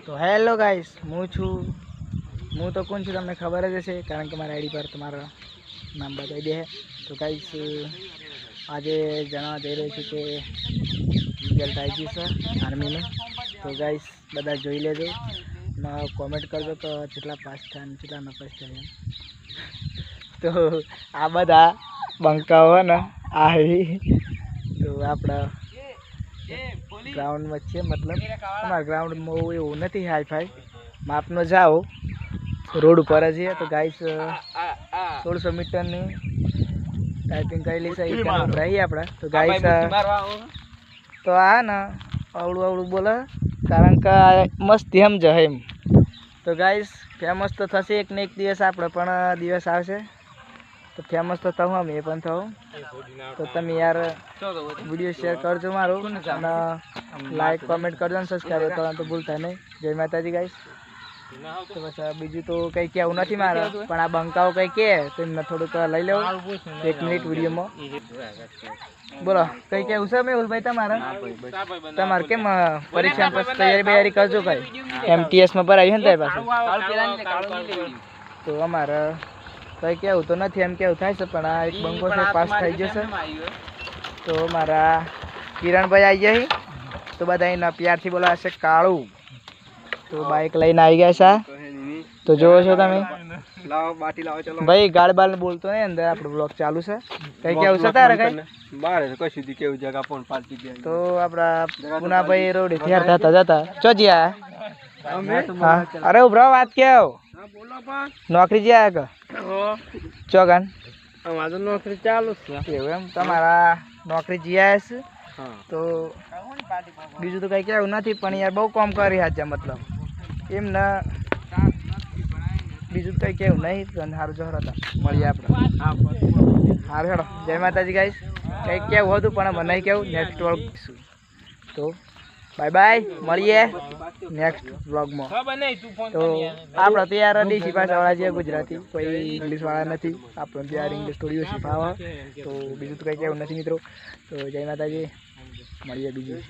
તો hello guys, હું તો કોણ છું તમને ખબર જ હશે, કારણ કે મારા આઈડી પર તમારા નામ બતાવી દે. તો ગાઈસ આજે જણાવવા જઈ રહ્યો છું કે રિઝલ્ટ આવી ગયું છે આર્મીનું. તો ગાઈસ બધા જોઈ લેજો ને કોમેન્ટ કરજો કે કેટલા પાસ થયા ને કેટલા ન પાસ થયા. તો આ બધા બંકાઓ ને આ તો આપણા ગ્રાઉન્ડમાં છે, મતલબ અમારા ગ્રાઉન્ડમાં એવું નથી હાઈફાઈ માપનો જાઓ રોડ ઉપર જ છે. તો ગાઈસ 1600 મીટરની ટાઈપિંગ કરેલી છે રહીએ આપણે. તો ગાઈસ તો આ ને અવળું બોલે કારણ કે મસ્તી સમજે એમ. તો ગાઈસ ફેમસ તો થશે એક ને એક દિવસ આપણે, પણ દિવસ આવશે તો ફેમસ તો થવું અમે પણ થવું. તો તમે યાર વિડીયો શેર કરજો મારું, અને લાઈક કોમેન્ટ કરજો અને સબસ્ક્રાઈબ કરવાનું તો ભૂલતા નહીં. જય માતાજી ગાઈસ. તો બસ બીજું તો કંઈ કહેવું નથી મારે, પણ આ બંકાઓ કંઈ કહે તો એમને થોડુંક લઈ લેવું 1 મિનિટ વિડીયોમાં. બોલો કંઈ કહેવું છે મેહુલભાઈ તમારે કેમ પરીક્ષા પછી તૈયારી કરજો કઈ MTSમાં ભરાયું ને ત્યાં પાછું. તો અમારે કંઈ કહેવું તો નથી, એમ કેવું થાય છે, પણ આ એક બંકો છે પાસ થઈ જશે. તો મારા કિરણભાઈ આવી જાય તો બધા એના પ્યારથી બોલાવશે કાળું. તો બાઇક લઈને આવી ગયા છે. તો જોવો છો તમે ભાઈ, ગાળ બાળ બોલતો નહીં, અંદર આપણો બ્લોગ ચાલુ છે. કઈ કેવું છે તારે કઈ બાર કશું કેવું જગા પણ પાલતી ગયા. તો આપણા પુનાભાઈ રોડ થયા જતા ચો જ્યા. હા અરે ઉભરો વાત કેવ નોકરી જ્યાં કે ચોગાન અમારું નોકરી ચાલુ છે એવું એમ. તમારા નોકરી જ્યાં છે તો બીજું તો કઈ કેવું નથી, પણ યાર બહુ કામ કરી હાજર, મતલબ એમ ના બીજું કંઈ કેવું નહીં. સારું જોર હતા મળીએ આપણે. સારું હેડો. જય માતાજી ગાઈસ. કંઈક કેવું હતું પણ મને નહીં કેવું, નેક્સ્ટ વ્લોગ. તો બાય બાય, મળીએ નેક્સ્ટ વ્લોગમાં. તો આપણે તો યાર દેશી ભાષાવાળા છે, ગુજરાતી, કોઈ ઇંગ્લિશવાળા નથી. આપણે તો યાર ઇંગ્લિશ થોડી ઓછી ફાવે. તો બીજું તો કંઈ કેવું નથી મિત્રો. તો જય માતાજી, મળીએ બીજું.